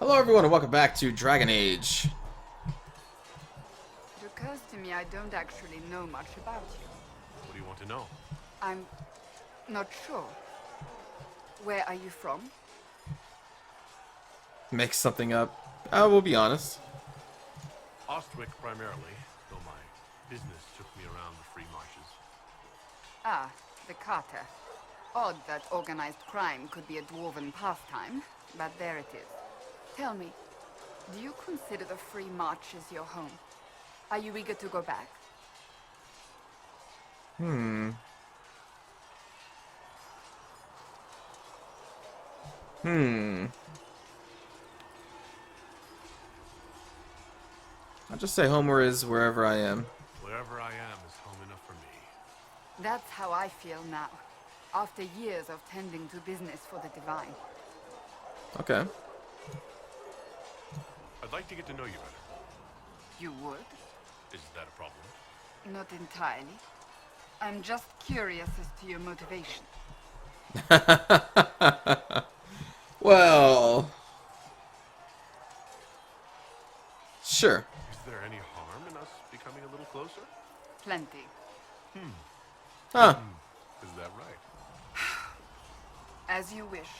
Hello everyone and welcome back to Dragon Age. It occurs to me I don't actually know much about you. What do you want to know? I'm not sure. Where are you from? Make something up. I will be honest. Ostwick primarily, though my business took me around the free marshes. Ah, the Carter. Odd that organized crime could be a dwarven pastime, but there it is. Tell me, do you consider the Free Marches your home? Are you eager to go back? Hmm. I'll just say Homer is wherever I am. Wherever I am is home enough for me. That's how I feel now, after years of tending to business for the Divine. Okay. I'd like to get to know you better. You would? Is that a problem? Not entirely. I'm just curious as to your motivation. Well, sure. Is there any harm in us becoming a little closer? Plenty. Huh. Is that right? As you wish.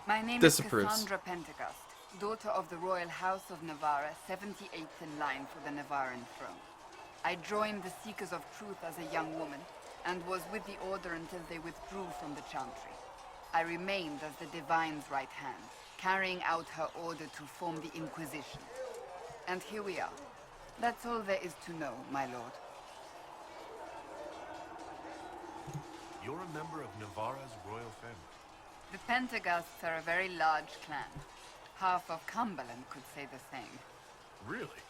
My name Disapproves. is Cassandra Pentecost, daughter of the Royal House of Navarra, 78th in line for the Navarran throne. I joined the Seekers of Truth as a young woman, and was with the Order until they withdrew from the Chantry. I remained as the Divine's right hand, carrying out her order to form the Inquisition. And here we are. That's all there is to know, my lord. You're a member of Navarra's royal family. The Pentecosts are a very large clan. Half of Cumberland could say the same. Really?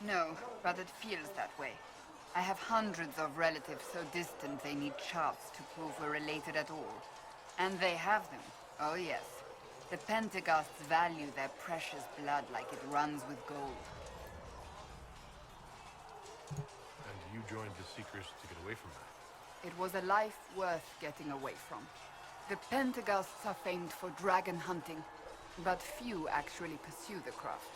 No, but it feels that way. I have hundreds of relatives so distant they need charts to prove we're related at all. And they have them. Oh yes. The Pentecosts value their precious blood like it runs with gold. And you joined the Seekers to get away from that? It was a life worth getting away from. The Pentecosts are famed for dragon hunting, but few actually pursue the craft.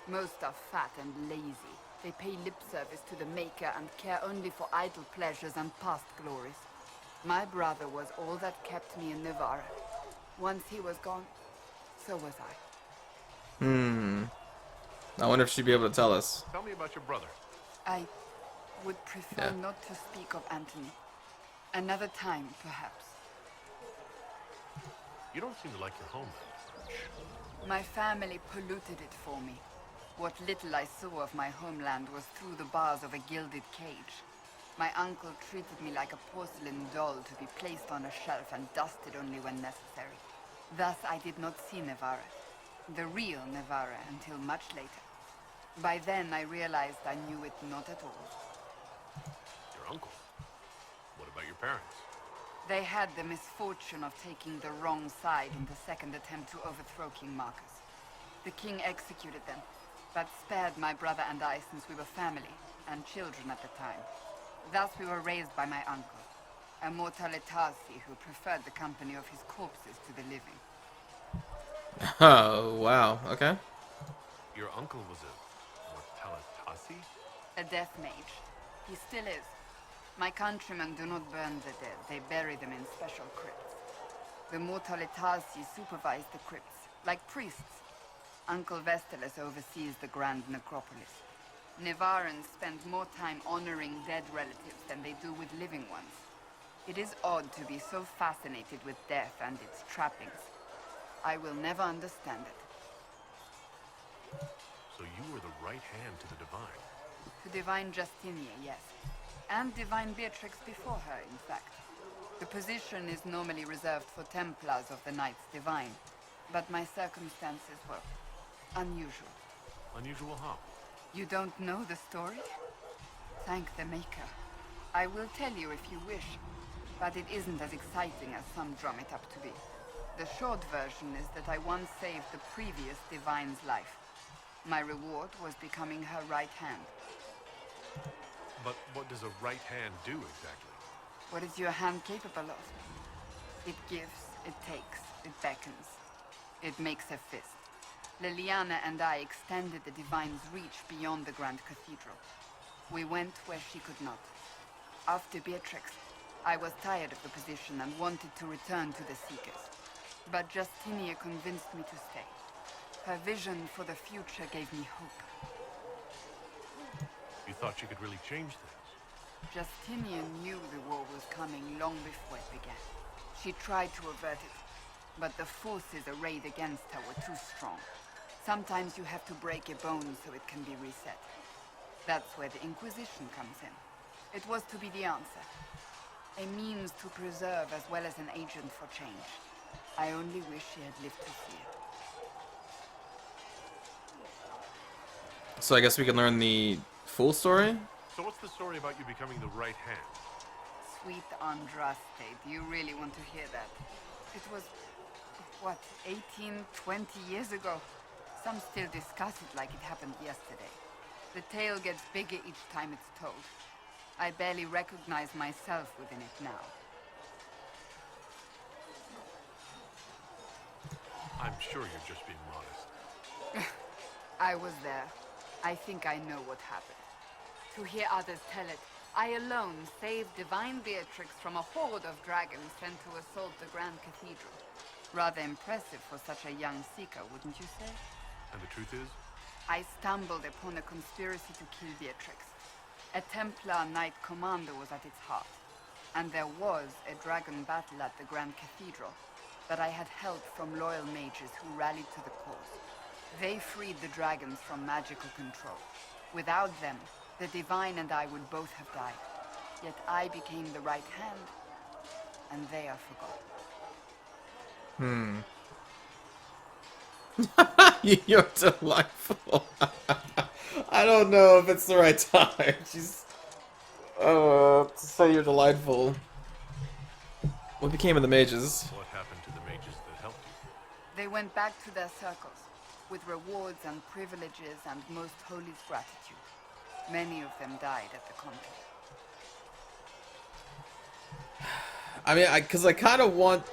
Most are fat and lazy. They pay lip service to the Maker and care only for idle pleasures and past glories. My brother was all that kept me in Navarra. Once he was gone, so was I. I wonder if she'd be able to tell us. Tell me about your brother. I would prefer Yeah. not to speak of Anthony. Another time, perhaps. You don't seem to like your homeland much. My family polluted it for me. What little I saw of my homeland was through the bars of a gilded cage. My uncle treated me like a porcelain doll to be placed on a shelf and dusted only when necessary. Thus I did not see Navarra, the real Navarra, until much later. By then I realized I knew it not at all. Your uncle? What about your parents? They had the misfortune of taking the wrong side in the second attempt to overthrow King Marcus. The king executed them, but spared my brother and I since we were family, and children at the time. Thus we were raised by my uncle, a Mortalitasi who preferred the company of his corpses to the living. Oh, wow. Okay. Your uncle was a Mortalitasi? A death mage. He still is. My countrymen do not burn the dead, they bury them in special crypts. The Mortalitasi supervise the crypts, like priests. Uncle Vestalis oversees the grand necropolis. Navarrans spend more time honoring dead relatives than they do with living ones. It is odd to be so fascinated with death and its trappings. I will never understand it. So you were the right hand to the Divine. To Divine Justinia, yes. And Divine Beatrix before her, in fact. The position is normally reserved for Templars of the Knights Divine, but my circumstances were unusual. Unusual how? You don't know the story? Thank the Maker. I will tell you if you wish, but it isn't as exciting as some drum it up to be. The short version is that I once saved the previous Divine's life. My reward was becoming her right hand. But what does a right hand do exactly? What is your hand capable of? It gives, it takes, it beckons. It makes a fist. Leliana and I extended the Divine's reach beyond the Grand Cathedral. We went where she could not. After Beatrix, I was tired of the position and wanted to return to the Seekers. But Justinia convinced me to stay. Her vision for the future gave me hope. You thought she could really change things? Justinian knew the war was coming long before it began. She tried to avert it, but the forces arrayed against her were too strong. Sometimes you have to break a bone so it can be reset. That's where the Inquisition comes in. It was to be the answer. A means to preserve as well as an agent for change. I only wish she had lived to see it. So I guess we can learn the full story? So what's the story about you becoming the right hand? Sweet Andraste, do you really want to hear that? It was, what, 18, 20 years ago? Some still discuss it like it happened yesterday. The tale gets bigger each time it's told. I barely recognize myself within it now. I'm sure you're just being modest. I was there. I think I know what happened. To hear others tell it, I alone saved Divine Beatrix from a horde of dragons sent to assault the Grand Cathedral. Rather impressive for such a young seeker, wouldn't you say? And the truth is? I stumbled upon a conspiracy to kill Beatrix. A Templar Knight Commander was at its heart. And there was a dragon battle at the Grand Cathedral. But I had help from loyal mages who rallied to the cause. They freed the dragons from magical control. Without them, the Divine and I would both have died. Yet I became the right hand, and they are forgotten. You're delightful. I don't know if it's the right time. She's to say you're delightful. What became of the mages? What happened to the mages that helped you? They went back to their circles, with rewards and privileges and most holy's gratitude. Many of them died at the conflict. I mean, because I kind of want...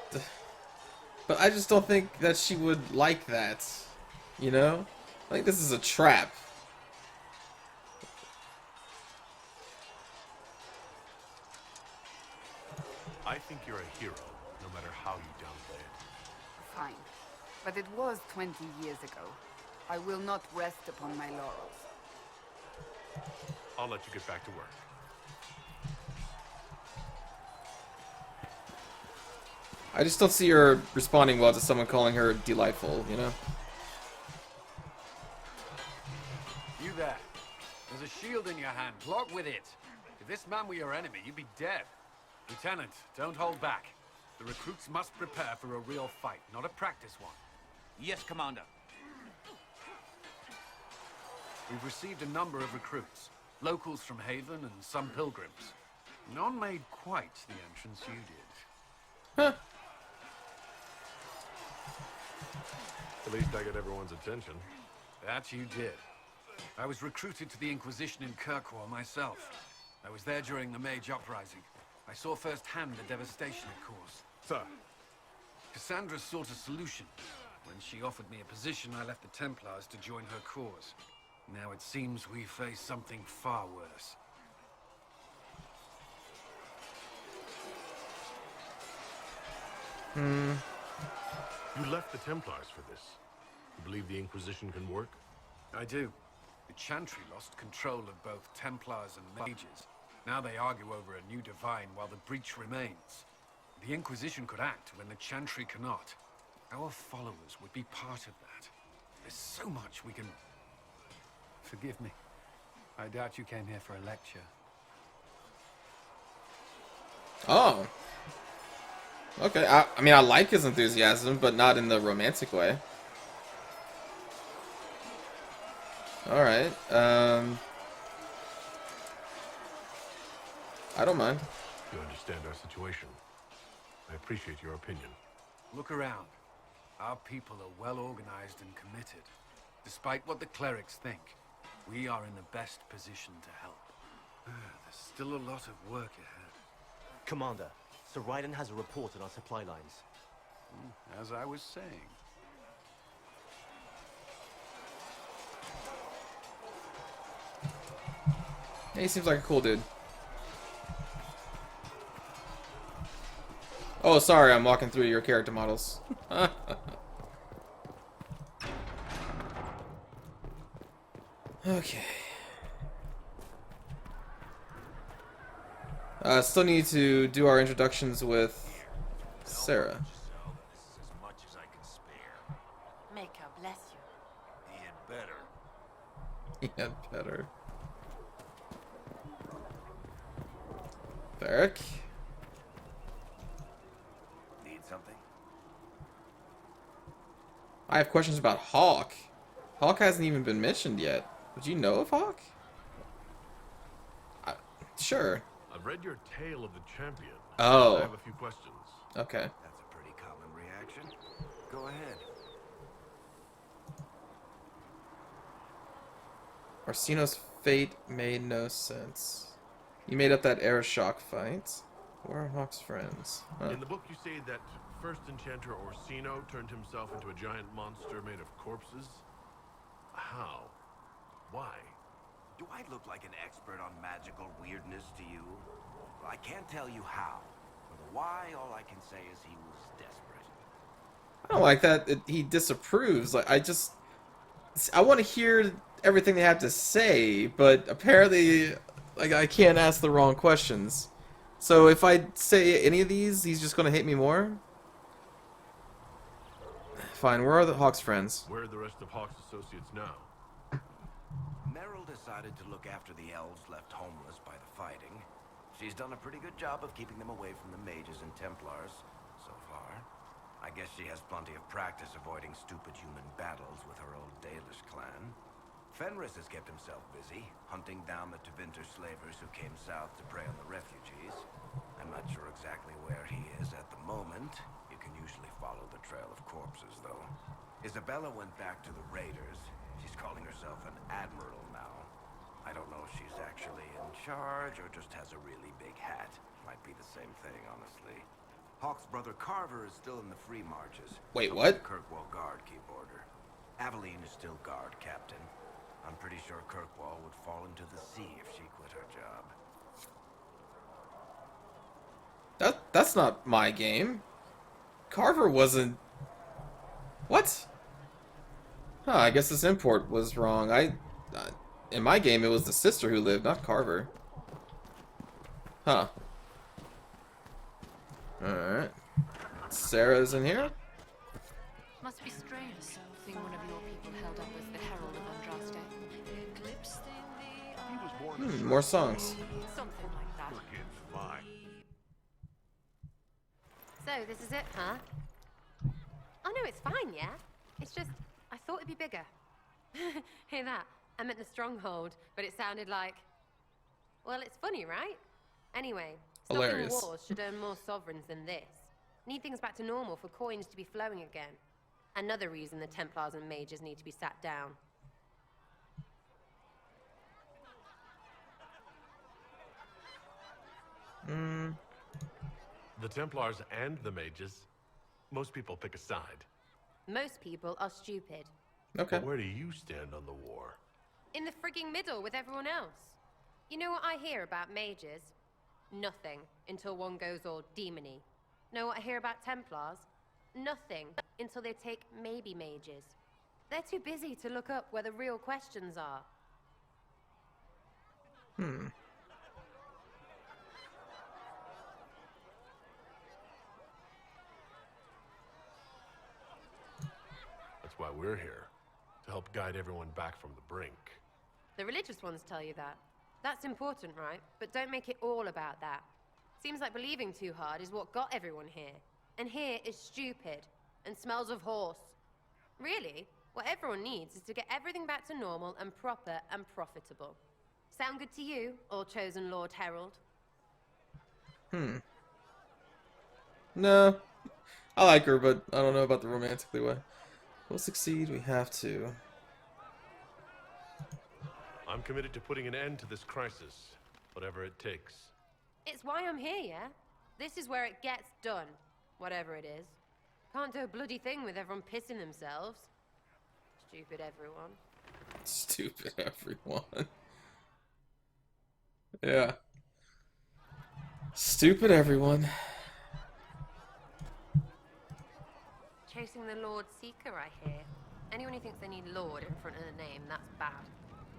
But I just don't think that she would like that. You know? I think this is a trap. I think you're a hero, no matter how you downplay it. Fine. But it was 20 years ago. I will not rest upon my laurels. I'll let you get back to work. I just don't see her responding well to someone calling her delightful, you know? You there. There's a shield in your hand. Block with it. If this man were your enemy, you'd be dead. Lieutenant, don't hold back. The recruits must prepare for a real fight, not a practice one. Yes, Commander. We've received a number of recruits. Locals from Haven and some pilgrims. None made quite the entrance you did. Huh. At least I got everyone's attention. That you did. I was recruited to the Inquisition in Kirkwall myself. I was there during the Mage Uprising. I saw firsthand the devastation it caused. Sir. Cassandra sought a solution. When she offered me a position, I left the Templars to join her cause. Now it seems we face something far worse. You left the Templars for this. You believe the Inquisition can work? I do. The Chantry lost control of both Templars and Mages. Now they argue over a new Divine while the breach remains. The Inquisition could act when the Chantry cannot. Our followers would be part of that. There's so much we can... Forgive me. I doubt you came here for a lecture. Oh. Okay, I mean, I like his enthusiasm, but not in the romantic way. Alright, I don't mind. You understand our situation. I appreciate your opinion. Look around. Our people are well organized and committed. Despite what the clerics think, we are in the best position to help. There's still a lot of work ahead. Commander, Sir Raiden has a report on our supply lines. As I was saying. He seems like a cool dude. Oh, sorry, I'm walking through your character models. Okay. Still need to do our introductions with Sera. Make her bless you. He had better. Barric. Need something? I have questions about Hawk. Hawk hasn't even been mentioned yet. Would you know of Hawk? Sure. I've read your tale of the champion. Oh. I have a few questions. Okay. That's a pretty common reaction. Go ahead. Orsino's fate made no sense. You made up that Aeroshock fight. Where are Hawk's friends? Huh. In the book, you say that first enchanter Orsino turned himself into a giant monster made of corpses. How? Why? Do I look like an expert on magical weirdness to you? Well, I can't tell you how. For the why, all I can say is he was desperate. I don't like that. He disapproves. Like, I want to hear everything they have to say, but apparently, like, I can't ask the wrong questions. So if I say any of these, he's just gonna hate me more? Fine, where are the Hawk's friends? Where are the rest of Hawk's associates now? Merrill decided to look after the elves left homeless by the fighting. She's done a pretty good job of keeping them away from the mages and Templars, so far. I guess she has plenty of practice avoiding stupid human battles with her old Dalish clan. Fenris has kept himself busy, hunting down the Tevinter slavers who came south to prey on the refugees. I'm not sure exactly where he is at the moment. You can usually follow the trail of corpses, though. Isabella went back to the raiders. She's calling herself an admiral now. I don't know if she's actually in charge or just has a really big hat. Might be the same thing, honestly. Hawk's brother Carver is still in the free marches. Wait, helping what? the Kirkwall Guard keep order. Aveline is still guard captain. I'm pretty sure Kirkwall would fall into the sea if she quit her job. That's not my game. Carver wasn't... What? Huh, I guess this import was wrong. In my game, it was the sister who lived, not Carver. Huh. Alright. Sarah's in here? Must be strange, seeing one of your people held up as the herald of Andraste. More songs. Something like that. So, this is it, huh? Oh no, it's fine, yeah? It's just, I thought it'd be bigger. Hear that? I meant the stronghold, but it sounded like... Well, it's funny, right? Anyway, stopping Hilarious. wars should earn more sovereigns than this. Need things back to normal for coins to be flowing again. Another reason the Templars and mages need to be sat down. The Templars and the mages. Most people pick a side. Most people are stupid. Okay. But where do you stand on the war? In the frigging middle with everyone else. You know what I hear about mages? Nothing, until one goes all demony. Know what I hear about Templars? Nothing, until they take maybe mages. They're too busy to look up where the real questions are. That's why we're here. To help guide everyone back from the brink. The religious ones tell you that. That's important, right? But don't make it all about that. Seems like believing too hard is what got everyone here. And here is stupid and smells of horse. Really, what everyone needs is to get everything back to normal and proper and profitable. Sound good to you, all chosen Lord Herald? No. I like her, but I don't know about the romantically way. We'll succeed, we have to. I'm committed to putting an end to this crisis, whatever it takes. It's why I'm here, yeah? This is where it gets done, whatever it is. Can't do a bloody thing with everyone pissing themselves. Stupid everyone. Stupid everyone. Yeah. Stupid everyone. Chasing the Lord Seeker, I hear. Anyone who thinks they need Lord in front of the name, that's bad.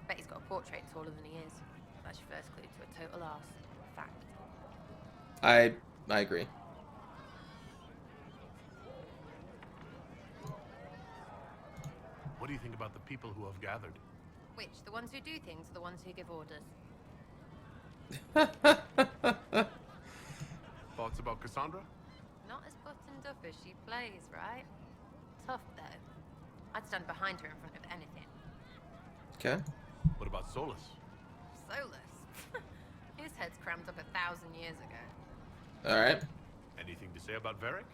Bet he's got a portrait taller than he is. That's your first clue to a total arse. Fact. I agree. What do you think about the people who have gathered? Which, the ones who do things or the ones who give orders? Thoughts about Cassandra? Not as buttoned up as she plays, right? Tough, though. I'd stand behind her in front of anything. Okay. What about Solas? Solas? His head's crammed up 1,000 years ago. Alright. Anything to say about Barric?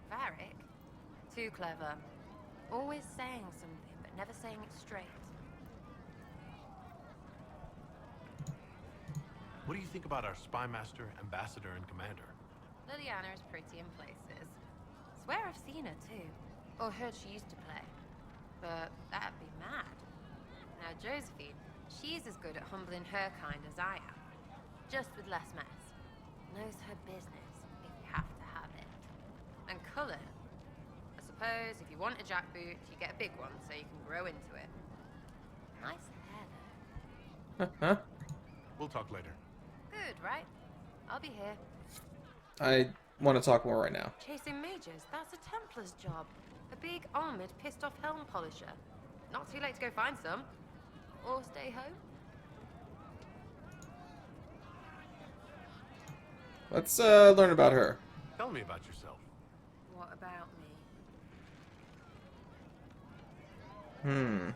Barric? Too clever. Always saying something, but never saying it straight. What do you think about our spy master, ambassador, and commander? Leliana is pretty in places. Swear I've seen her too. Or heard she used to play. But that'd be mad. Now Josephine, she's as good at humbling her kind as I am. Just with less mess. Knows her business, if you have to have it. And Cullen, I suppose if you want a jackboot, you get a big one so you can grow into it. Nice hair though. We'll talk later. Good, right? I'll be here. I want to talk more right now. Chasing mages, that's a Templar's job. A big, armored, pissed-off helm polisher. Not too late to go find some. Or stay home. Let's learn about her. Tell me about yourself. What about me?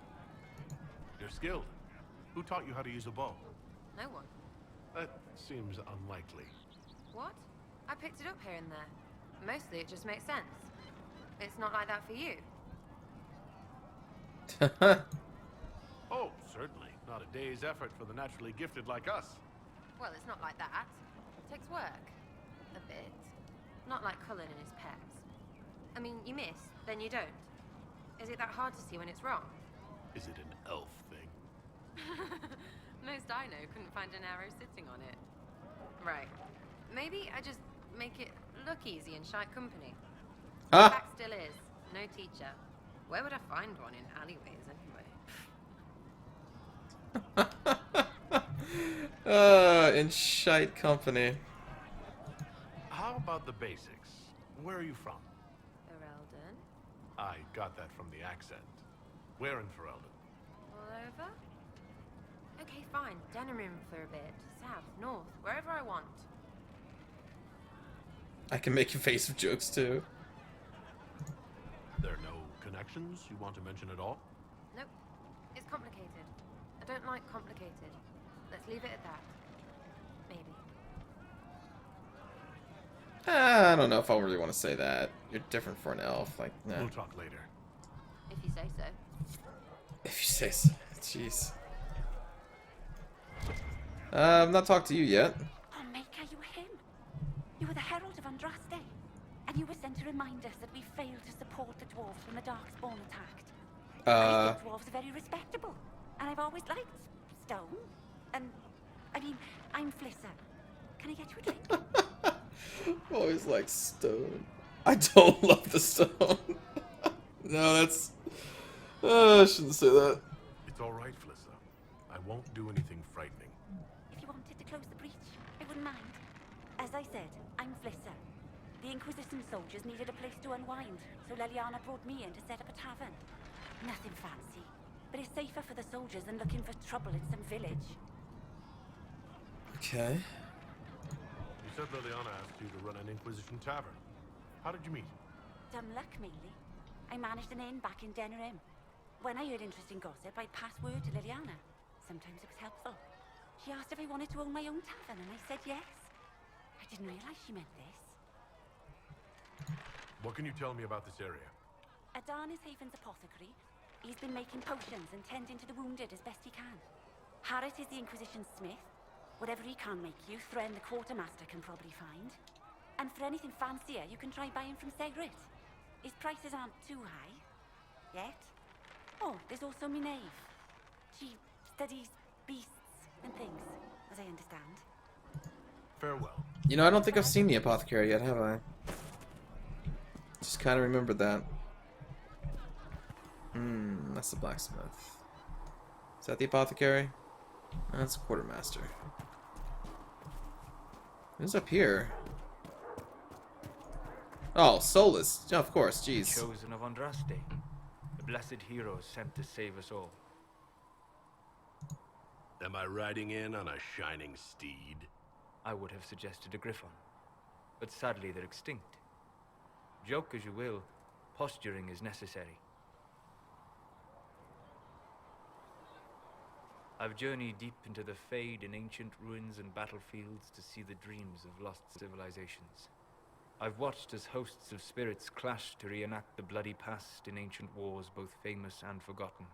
You're skilled. Who taught you how to use a bow? No one. That seems unlikely. What? I picked it up here and there. Mostly it just makes sense. It's not like that for you. Oh, certainly. Not a day's effort for the naturally gifted like us. Well, it's not like that. It takes work. A bit. Not like Cullen and his pecs. I mean, you miss, then you don't. Is it that hard to see when it's wrong? Is it an elf thing? Most I know couldn't find an arrow sitting on it. Right. Maybe I just make it look easy in shite company. Ah! Fact still is. No teacher. Where would I find one in alleyways anyway? In shite company. How about the basics? Where are you from? Ferelden? I got that from the accent. Where in Ferelden? All over? Okay, fine. Denerim for a bit. South, north, wherever I want. I can make evasive jokes too. There are no connections you want to mention at all? Nope. It's complicated. I don't like complicated. Let's leave it at that. Maybe. I don't know if I really want to say that. You're different for an elf. Like, nah. We'll talk later. If you say so. If you say so. Jeez. I'm not talked to you yet. Oh, Maker, you were him. You were the Herald of Andraste. And you were sent to remind us that we failed to support the dwarves when the Darkspawn attacked. I think dwarves are very respectable. And I've always liked stone. And, I mean, I'm Flisser. Can I get you a drink? Always like stone. I don't love the stone. No, that's... I shouldn't say that. It's all right, Flisser. I won't do anything frightening. If you wanted to close the breach, I wouldn't mind. As I said, I'm Flisser. The Inquisition soldiers needed a place to unwind, so Leliana brought me in to set up a tavern. Nothing fancy, but it's safer for the soldiers than looking for trouble in some village. Okay. You said Leliana asked you to run an Inquisition tavern. How did you meet? Dumb luck, mainly. I managed an inn back in Denerim. When I heard interesting gossip, I'd pass word to Leliana. Sometimes it was helpful. She asked if I wanted to own my own tavern, and I said yes. I didn't realize she meant this. What can you tell me about this area? Adan is Haven's apothecary. He's been making potions and tending to the wounded as best he can. Harrit is the Inquisition smith. Whatever he can make you, Thren the quartermaster can probably find. And for anything fancier, you can try buying from Segrit. His prices aren't too high. Yet. Oh, there's also Minave. She studies beasts and things. as I understand. Farewell. You know, I don't think I've seen the apothecary yet, have I? Just kind of remembered that. That's the blacksmith. Is that the apothecary? That's the quartermaster. Who's up here? Oh, Solas. Yeah, of course, jeez. Chosen of Andraste, the blessed hero sent to save us all. Am I riding in on a shining steed? I would have suggested a griffon, but sadly they're extinct. Joke as you will, posturing is necessary. I've journeyed deep into the Fade in ancient ruins and battlefields to see the dreams of lost civilizations. I've watched as hosts of spirits clash to reenact the bloody past in ancient wars both famous and forgotten.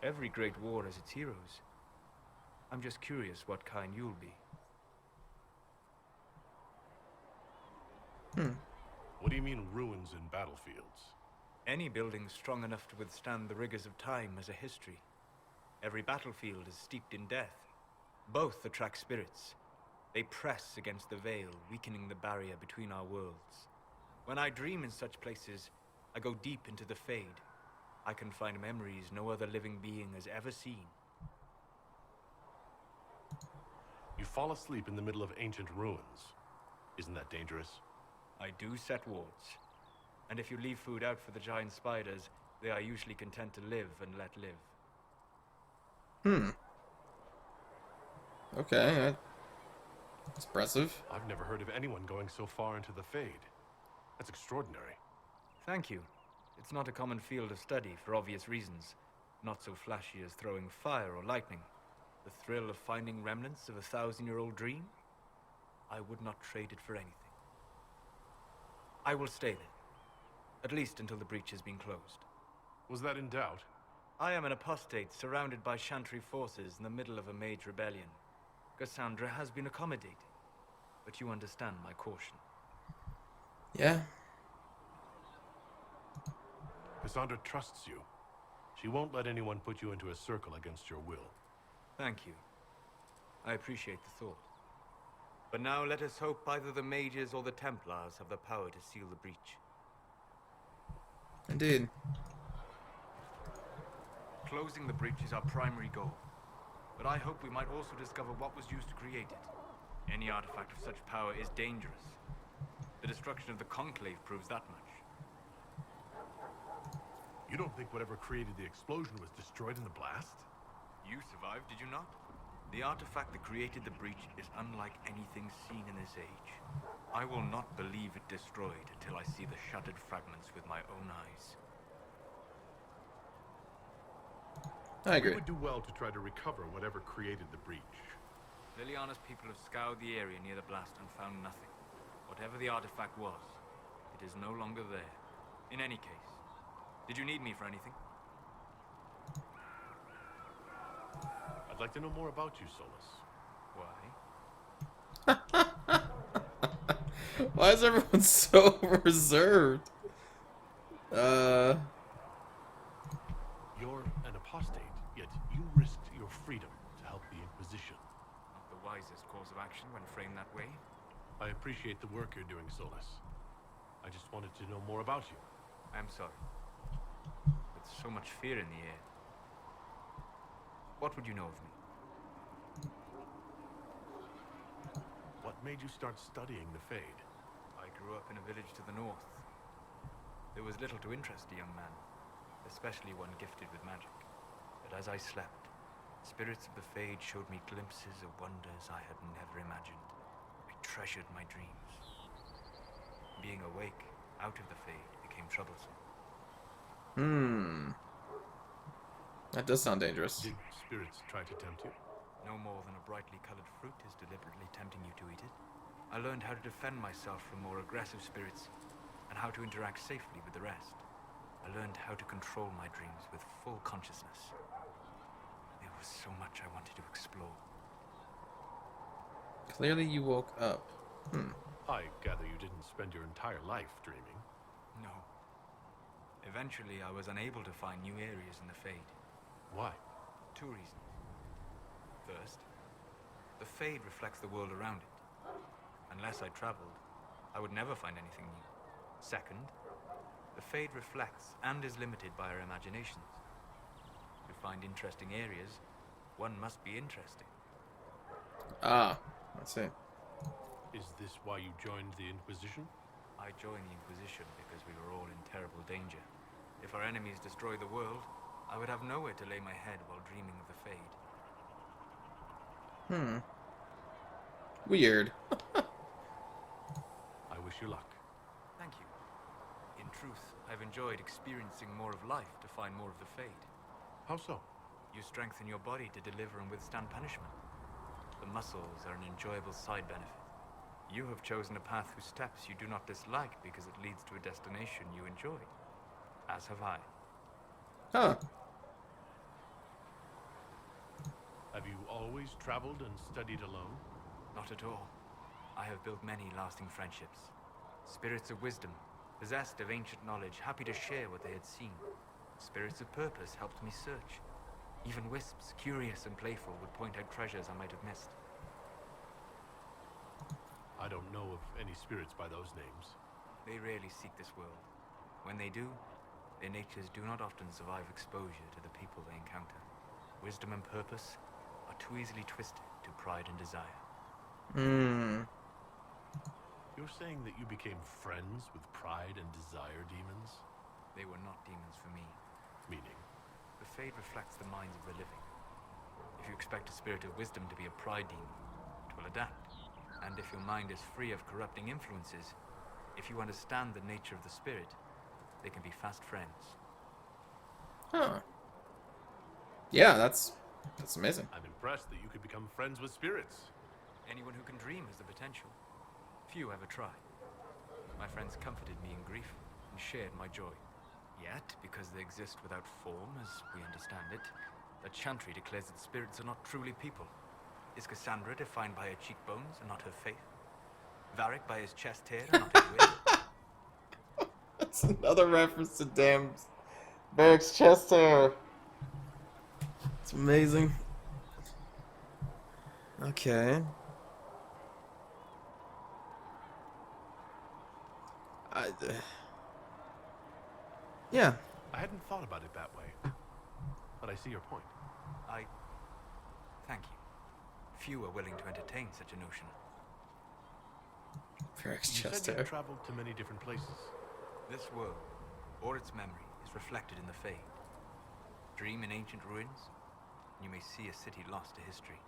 Every great war has its heroes. I'm just curious what kind you'll be. What do you mean ruins and battlefields? Any building strong enough to withstand the rigors of time has a history. Every battlefield is steeped in death. Both attract spirits. They press against the veil, weakening the barrier between our worlds. When I dream in such places, I go deep into the Fade. I can find memories no other living being has ever seen. You fall asleep in the middle of ancient ruins. Isn't that dangerous? I do set wards. And if you leave food out for the giant spiders, they are usually content to live and let live. Okay, that's impressive. I've never heard of anyone going so far into the Fade. That's extraordinary. Thank you. It's not a common field of study for obvious reasons. Not so flashy as throwing fire or lightning. The thrill of finding remnants of a 1,000-year-old dream? I would not trade it for anything. I will stay there. At least until the breach has been closed. Was that in doubt? I am an apostate surrounded by Chantry forces in the middle of a mage rebellion. Cassandra has been accommodating, but you understand my caution. Yeah. Cassandra trusts you. She won't let anyone put you into a circle against your will. Thank you. I appreciate the thought. But now let us hope either the mages or the Templars have the power to seal the breach. Indeed. Closing the breach is our primary goal. But I hope we might also discover what was used to create it. Any artifact of such power is dangerous. The destruction of the Conclave proves that much. You don't think whatever created the explosion was destroyed in the blast? You survived, did you not? The artifact that created the breach is unlike anything seen in this age. I will not believe it destroyed until I see the shattered fragments with my own eyes. I agree. We would do well to try to recover whatever created the breach. Leliana's people have scoured the area near the blast and found nothing. Whatever the artifact was, it is no longer there. In any case, did you need me for anything? I'd like to know more about you, Solas. Why? Why is everyone so reserved? You're an apostate, yet you risked your freedom to help the Inquisition. Not the wisest course of action when framed that way. I appreciate the work you're doing, Solas. I just wanted to know more about you. I'm sorry. With so much fear in the air. What would you know of me? What made you start studying the Fade? I grew up in a village to the north. There was little to interest a young man, especially one gifted with magic. But as I slept, spirits of the Fade showed me glimpses of wonders I had never imagined. I treasured my dreams. Being awake, out of the Fade, became troublesome. That does sound dangerous. Did spirits try to tempt you? No more than a brightly colored fruit is deliberately tempting you to eat it. I learned how to defend myself from more aggressive spirits, and how to interact safely with the rest. I learned how to control my dreams with full consciousness. There was so much I wanted to explore. Clearly you woke up. I gather you didn't spend your entire life dreaming. No. Eventually, I was unable to find new areas in the Fade. Why? Two reasons. First, the Fade reflects the world around it. Unless I traveled, I would never find anything new. Second, the Fade reflects and is limited by our imaginations. To find interesting areas, one must be interesting. Ah, I see. Is this why you joined the Inquisition? I joined the Inquisition because we were all in terrible danger. If our enemies destroy the world, I would have nowhere to lay my head while dreaming of the Fade. Weird. I wish you luck. Thank you. In truth, I've enjoyed experiencing more of life to find more of the Fade. How so? You strengthen your body to deliver and withstand punishment. The muscles are an enjoyable side benefit. You have chosen a path whose steps you do not dislike because it leads to a destination you enjoy. As have I. Huh. Have you always traveled and studied alone? Not at all. I have built many lasting friendships. Spirits of wisdom, possessed of ancient knowledge, happy to share what they had seen. Spirits of purpose helped me search. Even wisps, curious and playful, would point out treasures I might have missed. I don't know of any spirits by those names. They rarely seek this world. When they do, their natures do not often survive exposure to the people they encounter. Wisdom and purpose are too easily twisted to pride and desire. You're saying that you became friends with pride and desire demons? They were not demons for me. Meaning? The Fade reflects the minds of the living. If you expect a spirit of wisdom to be a pride demon, it will adapt. And if your mind is free of corrupting influences, if you understand the nature of the spirit, they can be fast friends. Huh. Yeah, that's amazing. I'm impressed that you could become friends with spirits. Anyone who can dream has the potential. Few ever try. My friends comforted me in grief and shared my joy. Yet, because they exist without form, as we understand it, the Chantry declares that spirits are not truly people. Is Cassandra defined by her cheekbones and not her faith? Barric by his chest hair and not his wig? That's another reference to damn Barric's chest hair. It's amazing. Okay. Yeah. I hadn't thought about it that way, but I see your point. Thank you. Few are willing to entertain such a notion. Barrac's You chest said hair. you traveled to many different places. This world, or its memory, is reflected in the Fade. Dream in ancient ruins, and you may see a city lost to history.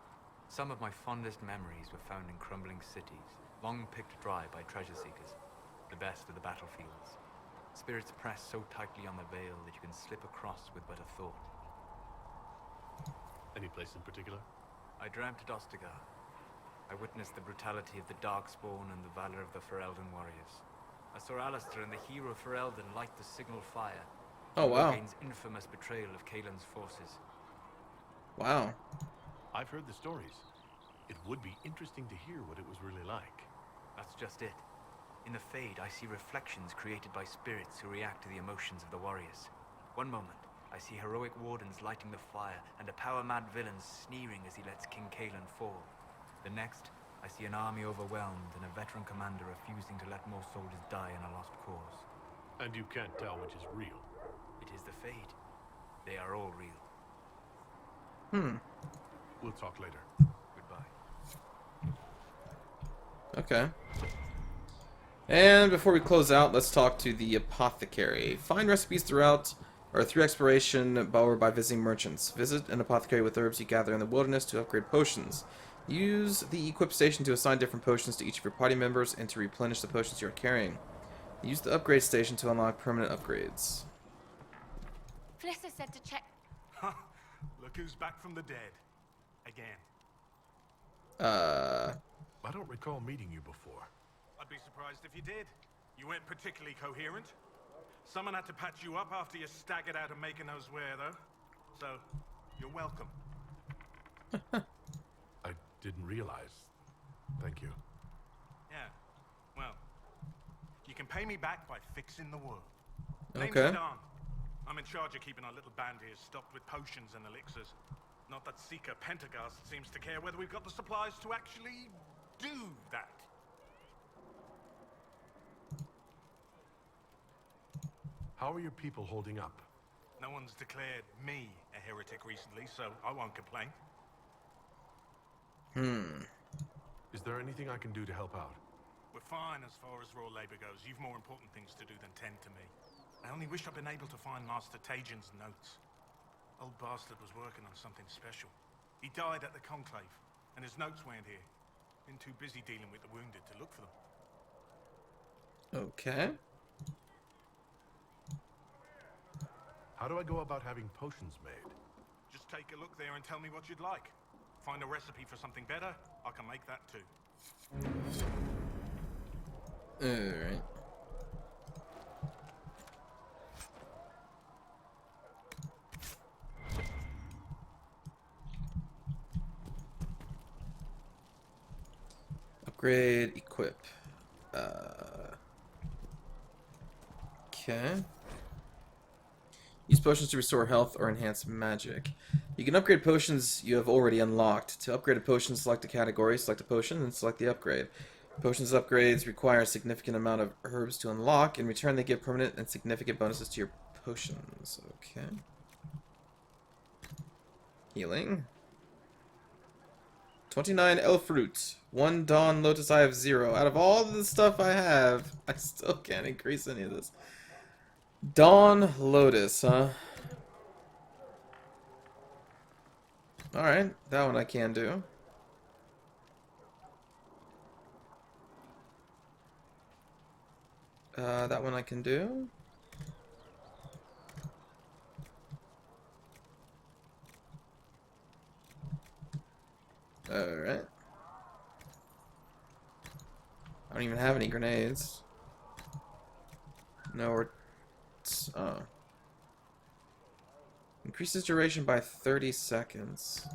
Some of my fondest memories were found in crumbling cities, long picked dry by treasure seekers, the best of the battlefields. Spirits press so tightly on the veil that you can slip across with but a thought. Any place in particular? I dreamt at Ostagar. I witnessed the brutality of the Darkspawn and the valor of the Ferelden warriors. I saw Alistair and the hero Ferelden light the signal fire. Oh, wow. Rogain's infamous betrayal of Kaelin's forces. Wow. I've heard the stories. It would be interesting to hear what it was really like. That's just it. In the Fade, I see reflections created by spirits who react to the emotions of the warriors. One moment, I see heroic wardens lighting the fire and a power-mad villain sneering as he lets King Kaelin fall. The next, I see an army overwhelmed and a veteran commander refusing to let more soldiers die in a lost cause. And you can't tell which is real. It is the Fade. They are all real. We'll talk later. Goodbye. Okay. And before we close out, let's talk to the apothecary. Find recipes through exploration or by visiting merchants. Visit an apothecary with herbs you gather in the wilderness to upgrade potions. Use the equip station to assign different potions to each of your party members and to replenish the potions you are carrying. Use the upgrade station to unlock permanent upgrades. Felissa said to check. Look who's back from the dead. Again. I don't recall meeting you before. I'd be surprised if you did. You weren't particularly coherent. Someone had to patch you up after you staggered out of making those wear, though. So, you're welcome. I didn't realize. Thank you. Yeah, well, you can pay me back by fixing the world. Okay. Name's Dan. I'm in charge of keeping our little band here stocked with potions and elixirs. Not that Seeker Pentagast seems to care whether we've got the supplies to actually do that. How are your people holding up? No one's declared me a heretic recently, so I won't complain. Is there anything I can do to help out? We're fine as far as raw labor goes. You've more important things to do than tend to me. I only wish I'd been able to find Master Tajin's notes. Old bastard was working on something special. He died at the Conclave, and his notes weren't here. Been too busy dealing with the wounded to look for them. Okay. How do I go about having potions made? Just take a look there and tell me what you'd like. Find a recipe for something better, I can make that too. Alright. Upgrade, equip. Okay. Use potions to restore health or enhance magic. You can upgrade potions you have already unlocked. To upgrade a potion, select a category, select a potion, and select the upgrade. Potions upgrades require a significant amount of herbs to unlock. In return, they give permanent and significant bonuses to your potions. Okay. Healing. 29 elf fruit. 1 dawn lotus. I have 0. Out of all the stuff I have, I still can't increase any of this. Dawn lotus, huh? Alright, that one I can do. That one I can do. Alright. I don't even have any grenades. No, we're... Oh. Increases duration by 30 seconds.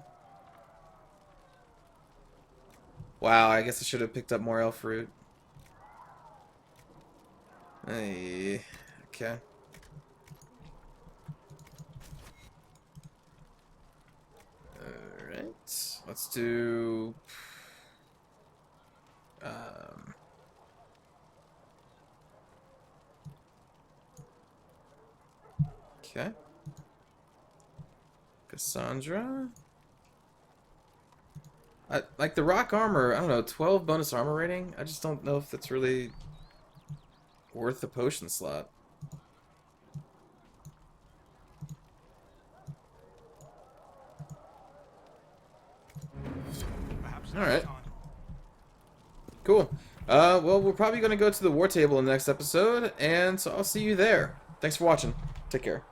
Wow, I guess I should have picked up more elf fruit. Hey, okay. Alright, let's do... Okay. Cassandra? Like the rock armor, I don't know, 12 bonus armor rating? I just don't know if that's really worth the potion slot. Alright. Cool. Well, we're probably going to go to the war table in the next episode, and so I'll see you there. Thanks for watching. Take care.